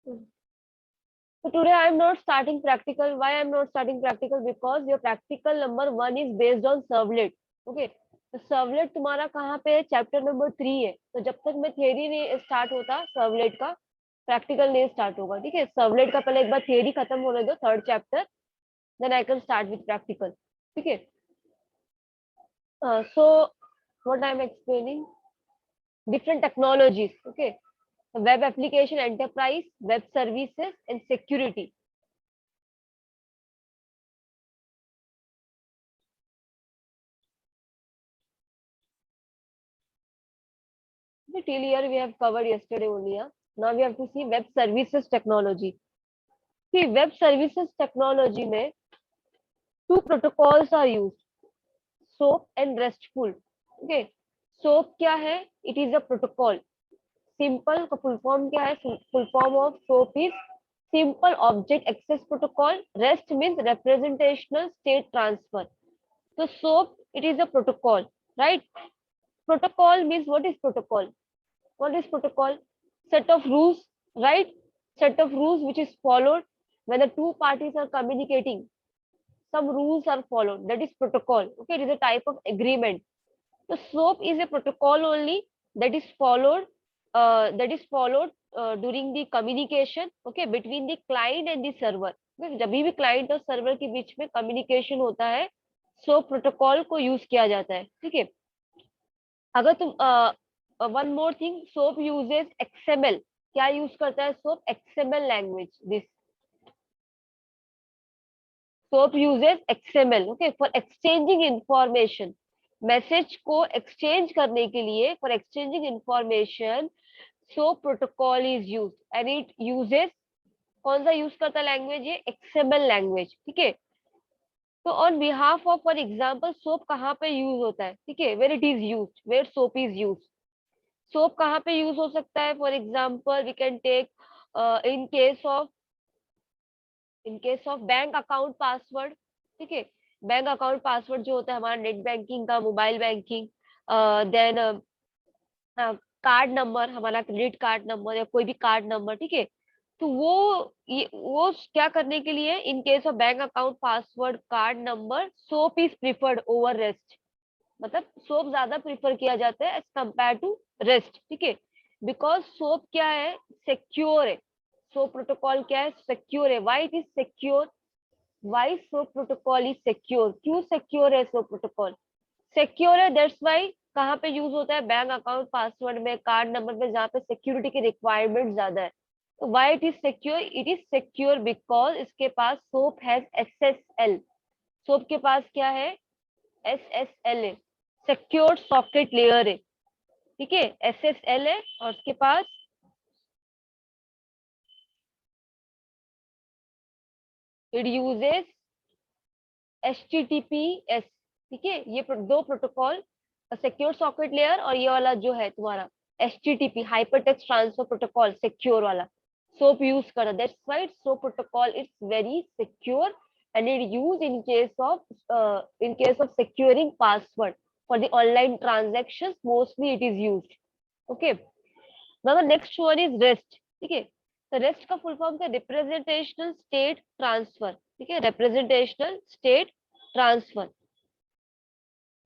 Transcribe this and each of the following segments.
So today I am not starting practical. Why I am not starting practical? Because your practical number 1 is based on servlet. Okay. तो servlet तुम्हारा कहाँ पे है? Chapter number 3 है। तो जब तक मैं थियरी नहीं स्टार्ट होता सर्वलेट का, प्रैक्टिकल नहीं स्टार्ट होगा। ठीक है, सर्वलेट का पहले एक बार थियरी खत्म होने दो, third chapter, then I can start with practical. ठीक है। So what I am explaining, different technologies. Okay, web application, enterprise, web services, and security. Till here we have covered yesterday only. Yeah? Now we have to see web services technology. See, web services technology में two protocols are used, SOAP and RESTful. Okay, SOAP क्या है? It is a protocol. Simple का full form क्या है? Full form of SOAP is Simple Object Access Protocol. REST means Representational State Transfer. So SOAP, it is a protocol, right? Protocol means, what is protocol? What is protocol? Set of rules, right? Set of rules which is followed when the two parties are communicating. Some rules are followed. That is protocol. Okay, it is a type of agreement. So SOAP is a protocol only that is followed. During the communication. Okay, between the client and the server. जब भी client और server के बीच में communication होता है, SOAP protocol को use किया जाता है। ठीक है। अगर तुम one more thing, soap uses XML. क्या यूज करता है soap? XML language. This soap uses XML, okay, for exchanging information. Message को एक्सचेंज करने के लिए, for exchanging information, soap protocol is use and it uses, कौन सा यूज करता है लैंग्वेज? ये एक्सएमएल लैंग्वेज। ठीक है। तो on behalf of, for example, soap कहाँ पे यूज होता है? ठीक है, where it is use, where soap is use. Soap कहाँ पे यूज हो सकता है? For example we can take in case of bank account password. ठीक है, बैंक अकाउंट पासवर्ड जो होता है हमारा नेट बैंकिंग का, mobile banking, then card number, हमारा क्रेडिट कार्ड नंबर या कोई भी कार्ड नंबर। ठीक है, तो वो क्या करने के लिए, इन case of bank account password card number, soap is preferred over rest. मतलब सोप ज्यादा प्रिफर किया जाता है एज कंपेयर टू रेस्ट। ठीक है, बिकॉज सोप क्या है? सिक्योर है। सोप प्रोटोकॉल क्या है? सिक्योर है। Why it is secure? Why soap protocol is secure? क्यों सिक्योर है सोप प्रोटोकॉल? सिक्योर है दैट्स व्हाई। कहाँ पे यूज होता है? बैंक अकाउंट पासवर्ड में, कार्ड नंबर में, जहाँ पे सिक्योरिटी की रिक्वायरमेंट ज्यादा है। तो why it is secure? It is secure because इसके पास सोप हैज एसएसएल। सोप के पास क्या है? एसएसएल है, सिक्योर सॉकेट लेयर है। ठीक है, एसएसएल है और उसके पास इट यूजेस HTTPS। ठीक है, ये दो प्रोटोकॉल, सिक्योर सॉकेट लेयर और ये वाला जो है तुम्हारा HTTP, hyper text transfer protocol, secure वाला सोप यूज कर रहा है। That's why soap protocol is very secure and it used in case of securing password for the online transactions, mostly it is used. Okay, now the next one is REST। ठीक है, तो REST का full form क्या? Representational state transfer. ठीक है, representational state transfer.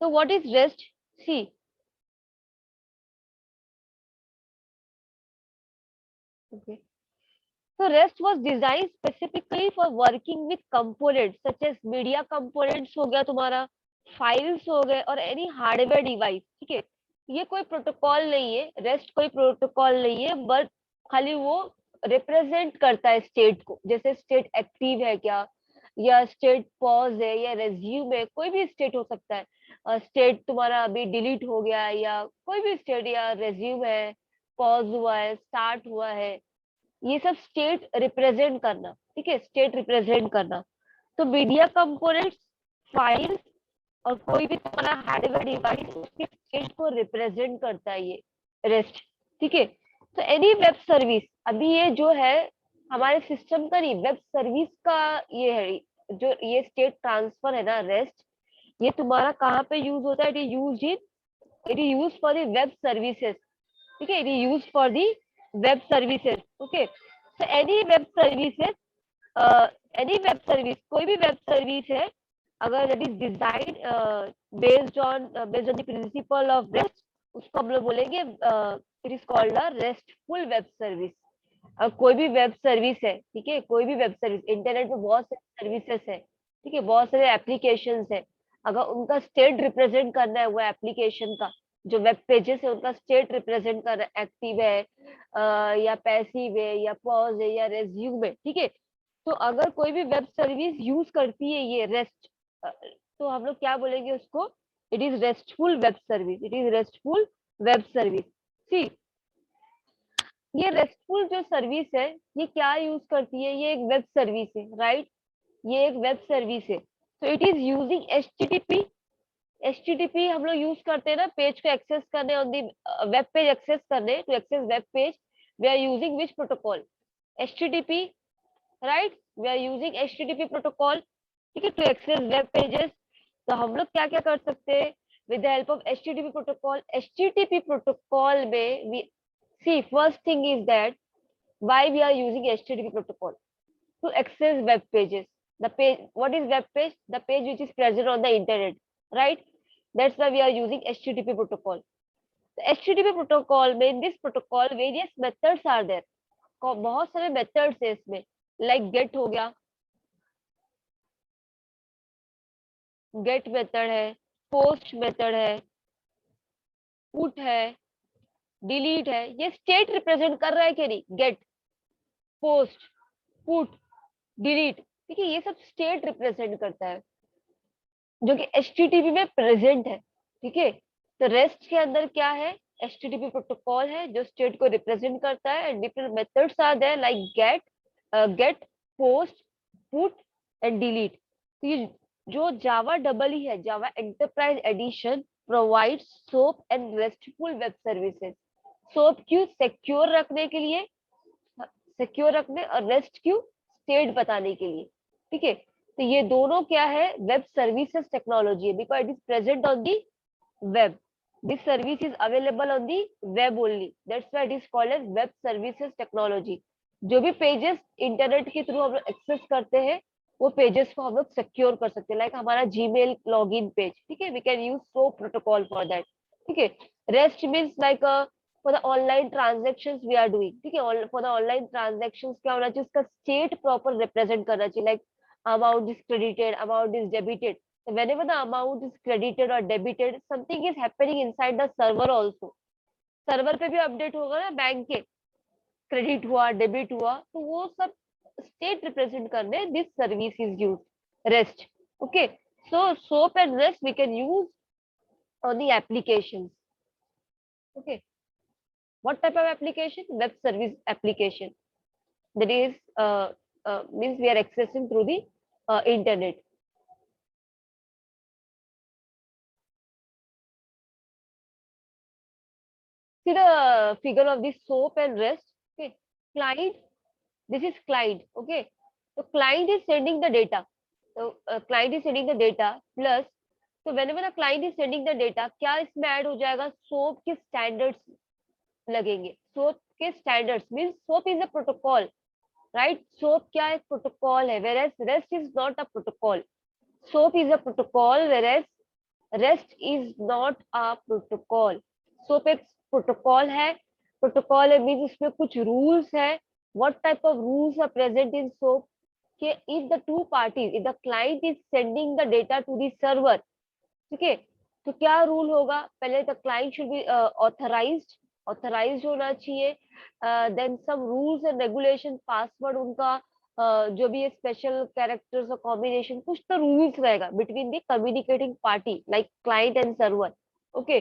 तो what is REST? See, okay, so REST was designed specifically for working with components such as media components हो गया तुम्हारा, फाइल्स हो गए, और एनी हार्डवेयर डिवाइस। ठीक है, ये कोई प्रोटोकॉल नहीं है, REST कोई प्रोटोकॉल नहीं है, बट खाली वो रिप्रेजेंट करता है स्टेट को। जैसे स्टेट एक्टिव है क्या, या स्टेट पॉज है, या रेज्यूम है, कोई भी स्टेट हो सकता है। स्टेट तुम्हारा अभी डिलीट हो गया है, या कोई भी स्टेट, या रेज्यूम है, पॉज हुआ है, स्टार्ट हुआ है, ये सब स्टेट रिप्रेजेंट करना। ठीक है, स्टेट रिप्रेजेंट करना। तो मीडिया कंपोनेंट्स, फाइल्स, और कोई भी तुम्हारा हार्डवेयर डिवाइस उसके स्टेट को रिप्रेजेंट करता है ये रेस्ट। ठीक है, तो एनी वेब सर्विस, अभी ये जो है हमारे सिस्टम का नहीं, वेब सर्विस का ये है, जो ये स्टेट ट्रांसफर है ना रेस्ट, ये तुम्हारा कहाँ पे यूज होता है? It is use for the web services. ठीक है, it is use for the web services. Okay, So any web services, any web service, कोई भी web service है, अगर that is designed based on the principle of REST, उसको हम लोग बोलेंगे it is called a RESTful web service. कोई भी वेब सर्विस है, ठीक है, कोई भी वेब सर्विस, इंटरनेट पे बहुत सारे सर्विसेज है, ठीक है, बहुत सारे एप्लीकेशंस है, अगर उनका स्टेट रिप्रेजेंट करना है वो एप्लीकेशन का, जो वेब पेजेस है उनका स्टेट रिप्रेजेंट करना है, एक्टिव है या पैसिव है या पॉज है या रेज्यूम है, ठीक है। तो अगर कोई भी वेब सर्विस यूज करती है ये रेस्ट, तो हम लोग क्या बोलेंगे उसको, it is restful web service, it is restful web service. See, ये रेस्टफुल जो सर्विस है ये क्या यूज करती है, ये एक वेब सर्विस है, राइट, ये एक वेब सर्विस है। तो it is using HTTP, HTTP हम लोग यूज करते हैं ना पेज को एक्सेस करने, on the web page access करने, to access web page we are using which protocol, HTTP, right, we are using HTTP protocol, ठीक है, टू एक्सेस वेब पेजेस। तो हम लोग क्या क्या कर सकते हैं with the help of HTTP protocol, HTTP protocol में we see first thing is that why we are using HTTP protocol to access web pages. The page, what is web page? The page which is present on the internet, right? That's why we are using HTTP protocol. The HTTP protocol में in this protocol various methods are there. बहुत सारे methods है इसमें, like get हो गया, get method है, post method है, put है, delete है, ये state represent कर रहा है कि नहीं, get, post, put, डिलीट, ठीक है, ये सब स्टेट रिप्रेजेंट करता है जो कि एचटीटीपी में प्रेजेंट है, ठीक है। तो रेस्ट के अंदर क्या है, एचटीटीपी प्रोटोकॉल है जो स्टेट को रिप्रेजेंट करता है, and different methods are there like get, post, put and delete. तो ये जो जावा डबल ही है, Java enterprise edition provide SOAP and restful web services. SOAP क्यों, सिक्योर रखने के लिए, सिक्योर रखने, और रेस्ट क्यों, स्टेट बताने के लिए, ठीक है। तो ये दोनों क्या है, वेब सर्विसेज टेक्नोलॉजी है, because it is present on the web, this service is available on the web only, that's why it is called as web services technology. जो भी पेजेस इंटरनेट के थ्रू हम लोग एक्सेस करते हैं वो pages को हम लोग सिक्योर कर सकते हैं, लाइक हमारा जीमेल लॉगिन पेज, ठीक है, we can use soap protocol for that, ठीक है। Rest means like for the online transactions we are doing, ठीक है, for the online transactions क्या होना चाहिए, उसका state proper represent करना चाहिए, like amount is credited, amount is debited. So whenever the amount is credited or debited, something is happening inside the server also. Server पे भी अपडेट होगा ना बैंक के, क्रेडिट हुआ, डेबिट हुआ, तो वो सब स्टेट रिप्रेजेंट करने this service is use rest, okay. So soap and rest we can use on the applications, okay. What type of application? Web service application. That is means we are accessing through the internet. See the figure of this soap and rest. Okay, client. This is client. Okay, so client is sending the data. So client is sending the data plus. So whenever the client is sending the data, क्या इसमें add हो जाएगा, soap के standards लगेंगे, SOAP के standards means SOAP is a protocol, right, SOAP क्या एक protocol है, whereas REST is not a protocol, SOAP is a protocol whereas REST is not a protocol. SOAP एक प्रोटोकॉल है, प्रोटोकॉल है means उसमें कुछ रूल्स है, what type of rules are present in SOAP, कि if the two parties, if the client is sending the data to the server, ठीक है, तो क्या रूल होगा, पहले the client should be authorized, authorized होना चाहिए, then some rules and regulation, password उनका जो भी स्पेशल कैरेक्टर्स और कॉम्बिनेशन, कुछ तो रूल्स रहेगा between the communicating party like client and server, okay.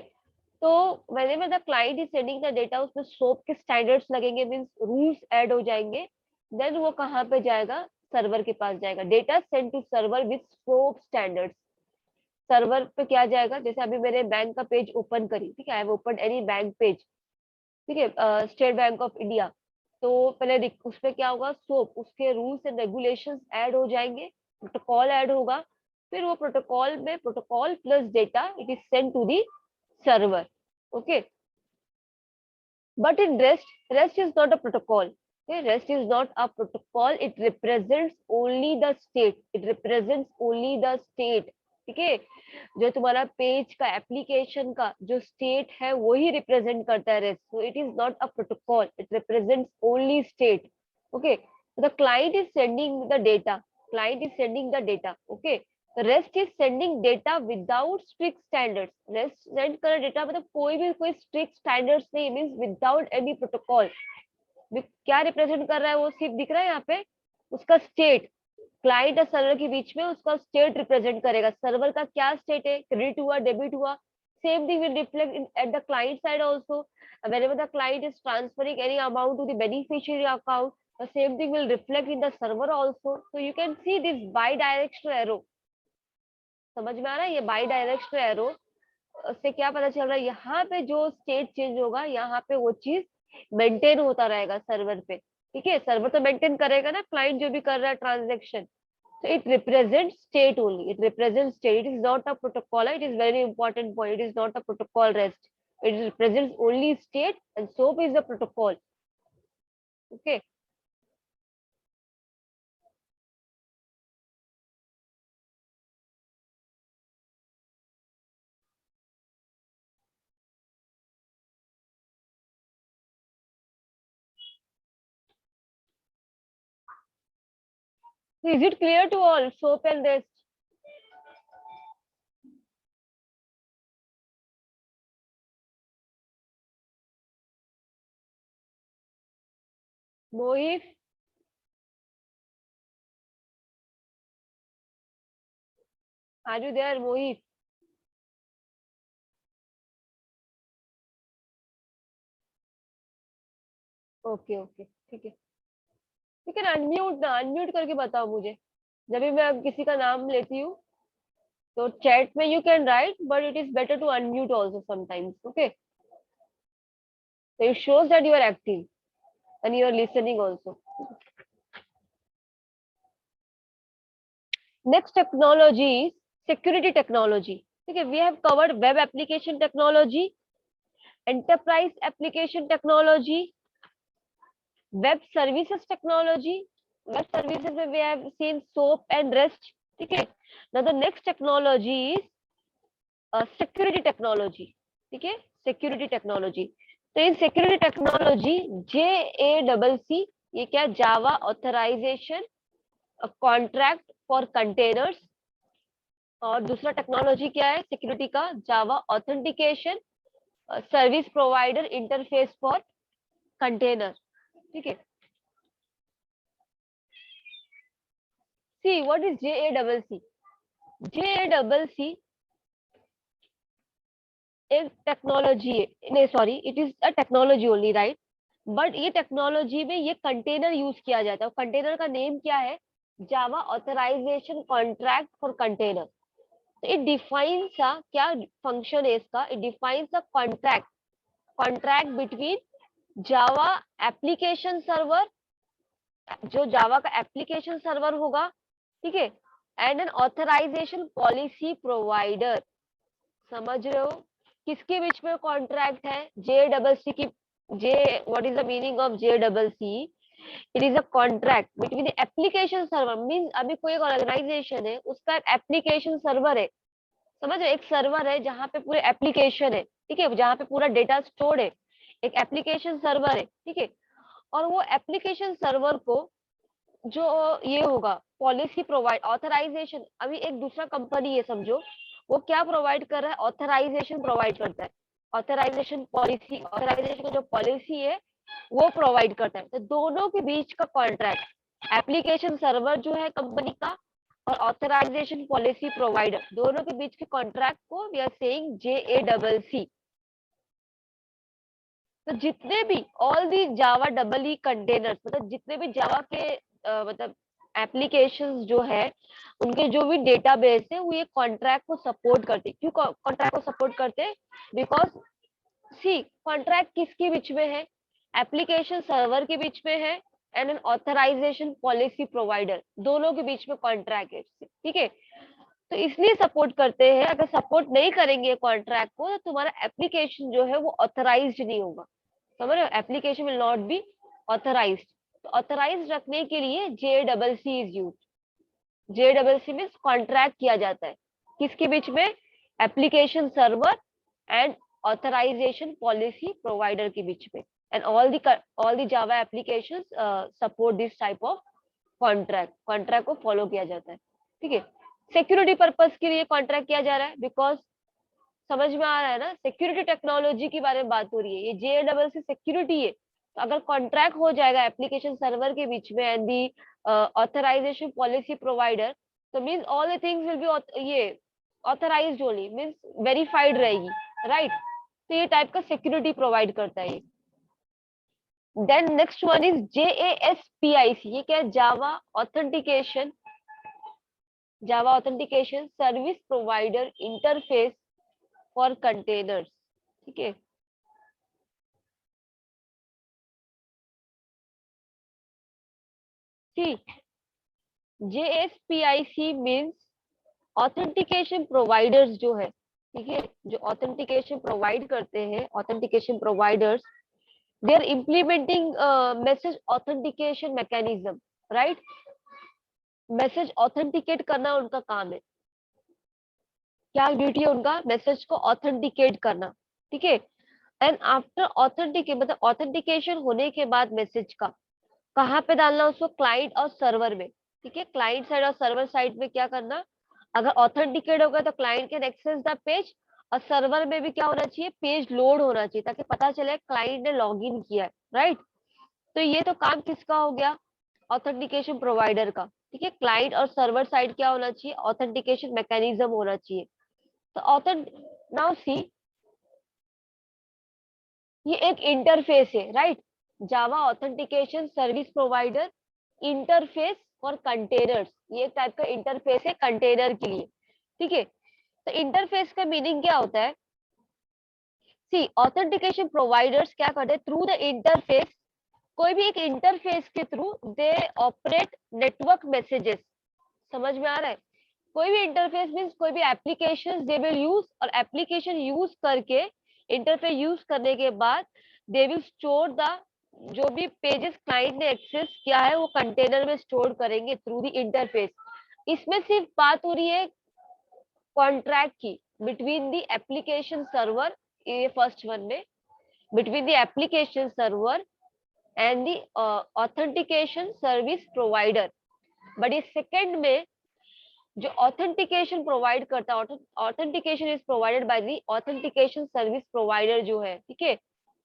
तो whenever the client is sending the data, उसमें सोप के स्टैंडर्ड्स लगेंगे, मींस रूल्स ऐड हो जाएंगे, देन वो कहाँ पे जाएगा, सर्वर के पास जाएगा, data send to server with soap standards. Server पे क्या जाएगा, जैसे अभी मैंने बैंक का पेज ओपन करी, ठीक है, I have open any bank page, ठीक है, स्टेट बैंक ऑफ इंडिया, तो पहले उसपे क्या होगा, सोप, उसके रूल्स एंड रेगुलेशंस ऐड हो जाएंगे, प्रोटोकॉल ऐड होगा, फिर वो प्रोटोकॉल में protocol plus data it is send to the server, okay. But in rest, rest is not a protocol, Okay, REST is not a protocol. It represents only the state. It represents only the state. ठीक है, जो तुम्हारा page का application का जो state है वही represent करता है rest. So it is not a protocol. It represents only state. Okay, the client is sending the data. Client is sending the data. Okay, rest is sending data without strict standards. Rest send कर data मतलब कोई strict standards नहीं, means without any protocol. क्या represent कर रहा है वो सिर्फ दिख रहा है यहाँ पे, उसका स्टेट. क्लाइंट और सर्वर के बीच में उसका स्टेट रिप्रेजेंट करेगा. सर्वर का क्या स्टेट है, क्रेडिट हुआ, डेबिट हुआ. Same thing will reflect in at the client side also. whenever the client is transferring any amount to the beneficiary account, the same thing will reflect in the server also. So you can see this bi-directional arrow. समझ में आ रहा है ये bi-directional arrow से क्या पता चल रहा है, यहाँ पे जो स्टेट चेंज होगा यहाँ पे वो चीज मेंटेन होता रहेगा सर्वर पे. ठीक है, सर्वर तो मेंटेन करेगा ना क्लाइंट जो भी कर रहा है transaction. So it represents state only. It represents state. It is not a protocol. It is very important point. It is not a protocol REST. It represents only state, and SOAP is the protocol. Okay. So is it clear to all? SOAP and REST. Mohit, are you there, Mohit? Okay, okay. ठीक है. You can unmute ना, unmute करके बताओ मुझे. जब भी मैं किसी का नाम लेती हूँ तो चैट में you can write, but it is better to unmute also sometimes. Okay. So it shows that you are active and you are listening also. Next technology is security technology. Okay, we have covered web application technology, enterprise application technology, web services technology. Web services में we have seen SOAP and REST. Okay, now the next technology is security technology. Okay, security technology. तो in security technology JACC ये क्या, Java authorization contract for containers. और दूसरा technology क्या है security का, Java authentication service provider interface for container. ठीक है, see what is JACC. JACC एक टेक्नोलॉजी है, नहीं sorry, it is a technology only, right. But ये टेक्नोलॉजी में ये कंटेनर यूज किया जाता है. कंटेनर का नेम क्या है, Java authorization contract for container. It defines क्या फंक्शन है इसका, it defines a contract between Java application server, जो जावा का एप्लीकेशन सर्वर होगा, ठीक है, and an authorization policy provider. समझ रहे हो किसके बीच में कॉन्ट्रैक्ट है, JACC की. J what is the meaning of JACC? It is a contract between the application server. Means अभी कोई एक ऑर्गेनाइजेशन है, उसका एक एप्लीकेशन सर्वर है. समझ रहे, एक सर्वर है जहाँ पे पूरे एप्लीकेशन है, ठीक है, जहाँ पे पूरा डेटा स्टोर्ड है, एक एप्लीकेशन सर्वर है. ठीक है, और वो एप्लीकेशन सर्वर को जो ये होगा पॉलिसी प्रोवाइड ऑथराइजेशन, अभी एक दूसरा कंपनी है समझो, वो क्या प्रोवाइड कर रहा है, ऑथराइजेशन प्रोवाइड करता है. ऑथराइजेशन पॉलिसी, ऑथराइजेशन का जो पॉलिसी है वो प्रोवाइड करता है. तो दोनों के बीच का कॉन्ट्रैक्ट, एप्लीकेशन सर्वर जो है कंपनी का और ऑथराइजेशन पॉलिसी प्रोवाइडर, दोनों के बीच के कॉन्ट्रैक्ट को वी आर सेइंग JACC. तो जितने भी all the Java double E containers, मतलब जितने भी जावा के मतलब एप्लीकेशंस जो है उनके जो भी डेटाबेस है वो ये कॉन्ट्रैक्ट को सपोर्ट करते. क्यों कॉन्ट्रैक्ट को सपोर्ट करते, बिकॉज सी कॉन्ट्रैक्ट किसके बीच में है, एप्लीकेशन सर्वर के बीच में है and an authorization policy provider, दोनों के बीच में कॉन्ट्रैक्ट है. ठीक है, तो इसलिए सपोर्ट करते हैं. अगर सपोर्ट नहीं करेंगे कॉन्ट्रैक्ट को तो तुम्हारा एप्लीकेशन जो है वो ऑथराइज्ड नहीं होगा. समझ रहे हो, application will not be authorized. तो ऑथराइज रखने के लिए JCC is use. JCC means contract किया जाता है किसके बीच में, application server and authorization policy provider के बीच में। And all the Java applications support this type of contract को फॉलो किया जाता है। ठीक है, सिक्योरिटी पर्पस के लिए कॉन्ट्रैक्ट किया जा रहा है, बिकॉज समझ में आ रहा है ना, सिक्योरिटी टेक्नोलॉजी के बारे में बात हो रही है, ये JCC सिक्योरिटी है। तो अगर कॉन्ट्रैक्ट हो जाएगा एप्लीकेशन सर्वर के बीच में and the authorization policy provider, तो means all the things will be ये ऑथराइज्ड ओनली, मीन्स वेरीफाइड रहेगी, राइट। तो ये टाइप का सिक्योरिटी प्रोवाइड करता है। Then next one is JASPIC। ये क्या है, Java authentication service provider interface for containers. ठीक है, ठीक, JASPIC मीन्स ऑथेंटिकेशन प्रोवाइडर्स जो है, ठीक है, जो ऑथेंटिकेशन प्रोवाइड करते हैं, authentication providers, they are implementing message authentication mechanism, right. Message authenticate करना उनका काम है। क्या ड्यूटी है उनका, मैसेज को ऑथेंटिकेट करना। ठीक है, एंड आफ्टर ऑथेंटिकेट मतलब ऑथेंटिकेशन होने के बाद मैसेज का कहाँ पे डालना, उसको क्लाइंट और सर्वर में। ठीक है, क्लाइंट साइड और सर्वर साइड में क्या करना, अगर ऑथेंटिकेट होगा तो client can access the page, और सर्वर में भी क्या होना चाहिए, पेज लोड होना चाहिए, ताकि पता चले क्लाइंट ने लॉग इन किया है, राइट। तो ये तो काम किसका हो गया, ऑथेंटिकेशन प्रोवाइडर का। ठीक है, क्लाइंट और सर्वर साइड क्या होना चाहिए, ऑथेंटिकेशन मैकेनिज्म होना चाहिए। तो ऑथेंट नाउ सी, ये एक इंटरफेस है, right. Java authentication service provider interface for containers, ये एक टाइप का इंटरफेस है कंटेनर के लिए। ठीक है, तो इंटरफेस का मीनिंग क्या होता है, सी ऑथेंटिकेशन प्रोवाइडर्स क्या करते हैं, थ्रू द इंटरफेस, कोई भी एक इंटरफेस के through they operate network messages. समझ में आ रहा है, कोई भी इंटरफेस मीन्स कोई भी एप्लीकेशन दे विल यूज, और एप्लीकेशन यूज करके, इंटरफेस यूज करने के बाद दे विल स्टोर द, जो भी पेजेस क्लाइंट ने एक्सेस किया है वो कंटेनर में स्टोर करेंगे थ्रू द इंटरफेस। इसमें सिर्फ बात हो रही है कॉन्ट्रैक्ट की, बिटवीन द एप्लीकेशन सर्वर, ये फर्स्ट वन में, between the application server and the authentication service provider. But ये सेकंड में जो ऑथेंटिकेशन प्रोवाइड करता है, authentication is provided by the authentication service provider जो है, ठीक है।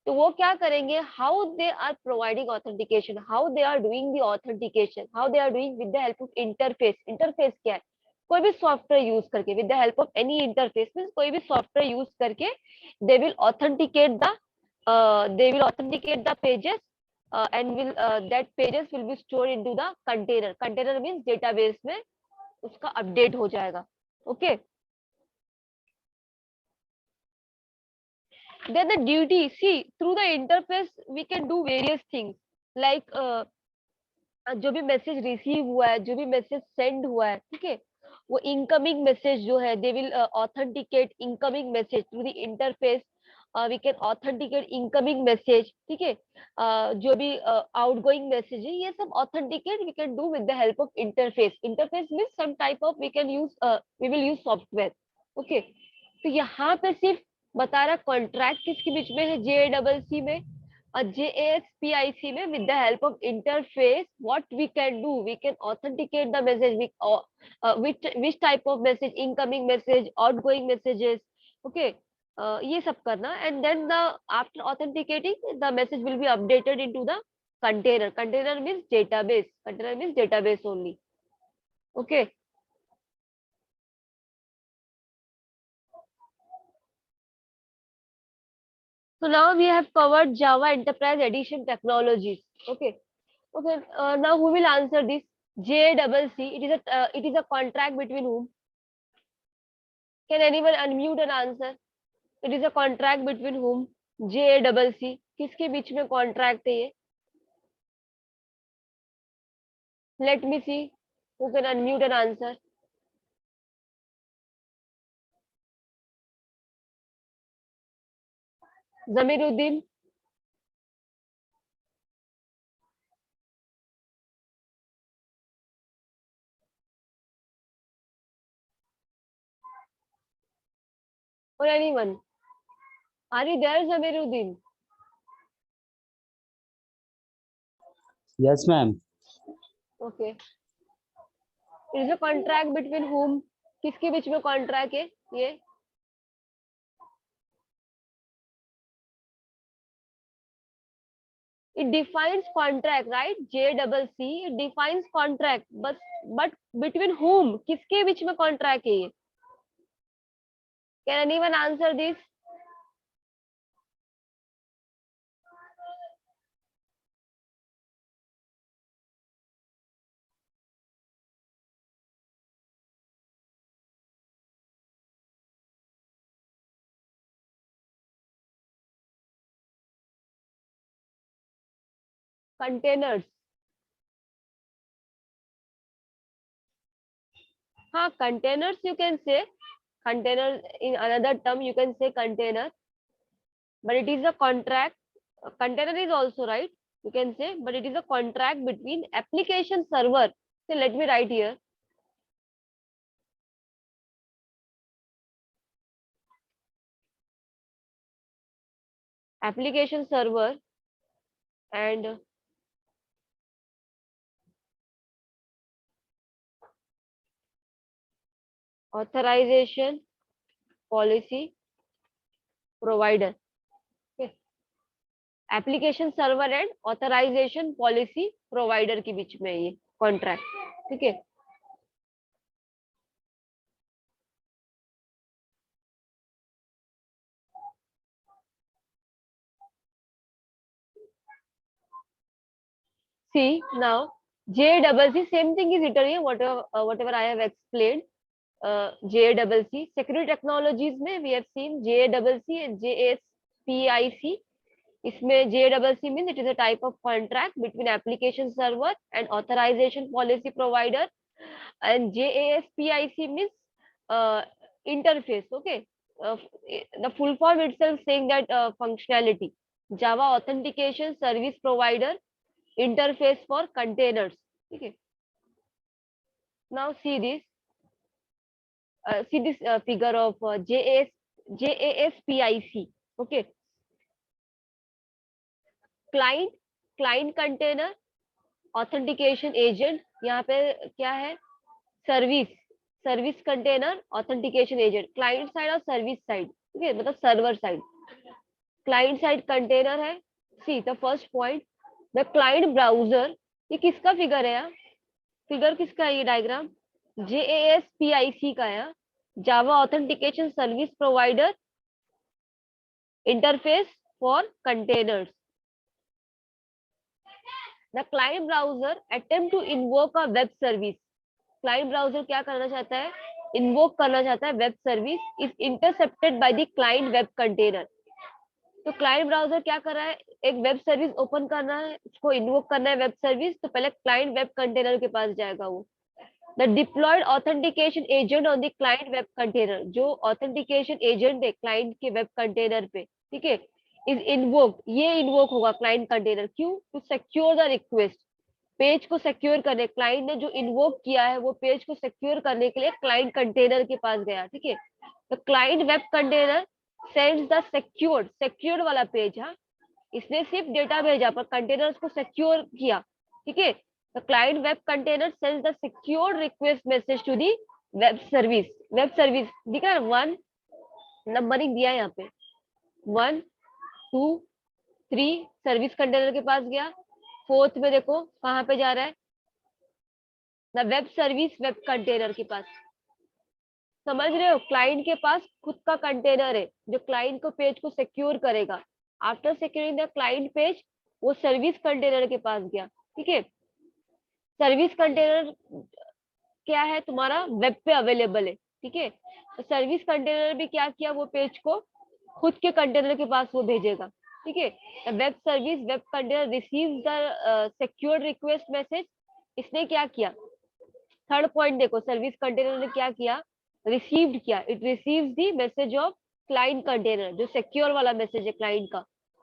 तो वो क्या करेंगे, how they are providing authentication, how they are doing the authentication, how they are doing with the help of interface. Interface क्या है, कोई भी सॉफ्टवेयर यूज करके, with the help of any interface means कोई भी सॉफ्टवेयर यूज करके दे will authenticate the, pages, and will that pages will be stored into the container means database में उसका अपडेट हो जाएगा। Okay, then the duty, see through the interface we can do various things like जो भी message receive हुआ है, जो भी मैसेज सेंड हुआ है, ठीक है, वो इनकमिंग मैसेज जो है, they will authenticate incoming message through the interface. We can authenticate incoming message, ठीक है। जो भी आउटगोइंग मैसेज है, ये सब authenticate we can do with the help of interface. Interface means some type of, we can use, we will use software. Okay, तो यहाँ पे सिर्फ बता रहा कॉन्ट्रैक्ट किसके बीच में है, JCC में और JASPIC में, with the help of interface what we can do, we can authenticate the message, which type of message, incoming message, outgoing messages, okay, ये सब करना, and then the after authenticating the message will be updated into the container means database only, okay. So now we have covered Java Enterprise Edition technologies, okay. Okay, now who will answer this? JCC. It is a contract between whom? Can anyone unmute and answer? It is a contract between whom? JCC. किसके बीच में contract है ये? Let me see who can unmute and answer. Zamiruddin. or anyone? Are you there, Zamiruddin? Yes, ma'am. Okay. It is a contract between whom? किसके बीच में contract है ये? It defines contract, right? JCC, it defines contract, but between whom? किसके बीच में contract है ये? Can anyone answer this? Containers. हाँ, containers you can say. Container in another term you can say container, but it is a contract. Container is also right, you can say, but it is a contract between application server. So let me write here. Application server and authorization policy provider. Okay. Application server and authorization policy provider के बीच में ये contract, ठीक है. See now, JCC, same thing is written here, whatever I have explained. JCC, security technologies में we have seen JCC and JSPIC. इसमें JCC means it is a type of contract between application server and authorization policy provider, and JASPIC means interface. Okay, the full form itself saying that functionality, Java authentication service provider interface for containers. Okay, now see this figure of JASPIC. Okay, client container authentication agent. यहाँ पे क्या है? Service container authentication agent, client side और service side. ठीक है, मतलब server side, client side container है. See the first point, the client browser. ये किसका फिगर है यार? फिगर किसका है ये डायग्राम? JASPIC का है. Java authentication service provider interface for containers. The client browser attempt to invoke a web service. Client browser क्या करना चाहता है? इन्वोक करना चाहता है web service. Is intercepted by the client web container. तो क्लाइंट ब्राउजर क्या कर रहा है? एक वेब सर्विस ओपन करना है, उसको इन्वोक करना है वेब सर्विस, तो पहले क्लाइंट वेब कंटेनर के पास जाएगा वो. The deployed authentication agent on the client web container. जो ऑथेंटिकेशन एजेंट है क्लाइंट के वेब कंटेनर पे, ठीक है, इज इन्वोक. ये इन्वोक होगा क्लाइंट कंटेनर. क्यों? To secure the request. Page को सिक्योर करने, क्लाइंट ने जो इन्वोक किया है वो पेज को सिक्योर करने के लिए क्लाइंट कंटेनर के पास गया. ठीक है, तो client web container sends the secured वाला पेज. हाँ, इसने सिर्फ डेटा भेजा पर कंटेनर्स को सिक्योर किया. ठीक है, the client web container sends the secured request message to the web service. Web service दिख रहा है, 1 नंबरिंग दिया है यहाँ पे, 1 2 3 सर्विस कंटेनर के पास गया. 4th में देखो कहाँ पे जा रहा है? The web service web container के पास. समझ रहे हो? क्लाइंट के पास खुद का कंटेनर है जो क्लाइंट को पेज को सिक्योर करेगा. After securing the client page, वो सर्विस कंटेनर के पास गया. ठीक है, सर्विस कंटेनर क्या है? तुम्हारा वेब पे अवेलेबल है. ठीक है, तो सर्विस कंटेनर भी क्या किया? वो पेज को खुद के कंटेनर के पास वो भेजेगा. ठीक है, web service web container receives the secured request message. इसने क्या किया? थर्ड पॉइंट देखो, सर्विस कंटेनर ने क्या किया? रिसीव्ड किया. It receives the message of client container, जो सिक्योर वाला मैसेज है क्लाइंट का,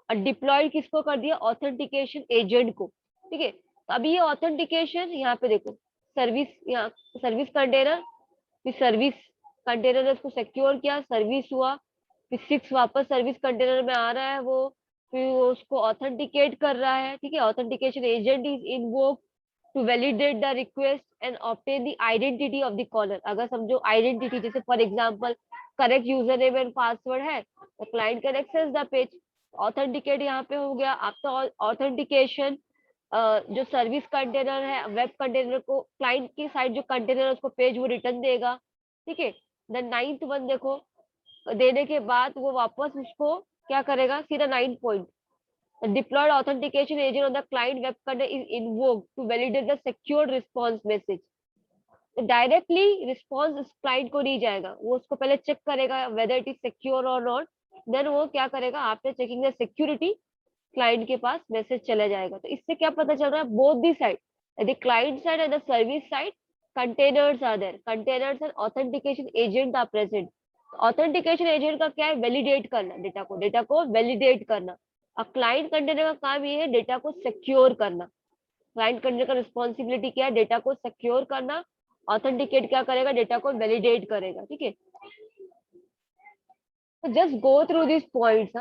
और डिप्लॉयड किसको कर दिया? ऑथेंटिकेशन एजेंट को. ठीक है, तो अभी ये ऑथेंटिकेशन यहाँ पे देखो, सर्विस, यहाँ सर्विस कंटेनर, सर्विस कंटेनर ने उसको सिक्योर किया, सर्विस हुआ, फिर 6 वापस सर्विस कंटेनर में आ रहा है वो, फिर वो उसको ऑथेंटिकेट कर रहा है, ठीक है। Authentication agent is invoked to validate the request and obtain the identity of the caller. अगर समझो आइडेंटिटी, जैसे for example correct user name and password है, तो client can access the page. Authenticate यहाँ पे हो गया। आफ्टर ऑथेंटिकेशन जो सर्विस कंटेनर है, वेब कंटेनर को क्लाइंट की साइड जो कंटेनर है उसको पेज वो रिटर्न देगा, ठीक है। द 9th वन देखो, देने के बाद वो वापस उसको क्या करेगा, सीधा 9 point, deployed authentication agent on the client web container is invoked to validate the secured response message। तो डायरेक्टली रिस्पॉन्स उस क्लाइंट को नहीं जाएगा, वो उसको पहले चेक करेगा वेदर इट इज सिक्योर और नॉट, देन वो क्या करेगा, after checking the security client के पास मैसेज चला जाएगा। तो इससे क्या पता चल रहा है, बोथ दी साइड, यदि client side and the service side, containers are there, containers and authentication agent are present. Authentication agent का क्या है, वैलिडेट करना डेटा को वैलिडेट करना। और क्लाइंट कंटेनर का काम ये है डेटा को सिक्योर करना। क्लाइंट कंटेनर का रिस्पॉन्सिबिलिटी क्या है, डेटा को सिक्योर करना। ऑथेंटिकेट क्या करेगा, डेटा को वैलिडेट करेगा, ठीक है। तो just go through this points.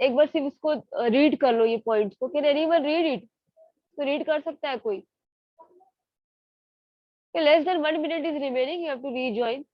एक बार सिर्फ इसको रीड कर लो, ये पॉइंट्स को। Can anyone read it? तो रीड कर सकता है कोई? Less than 1 minute is remaining, you have to rejoin.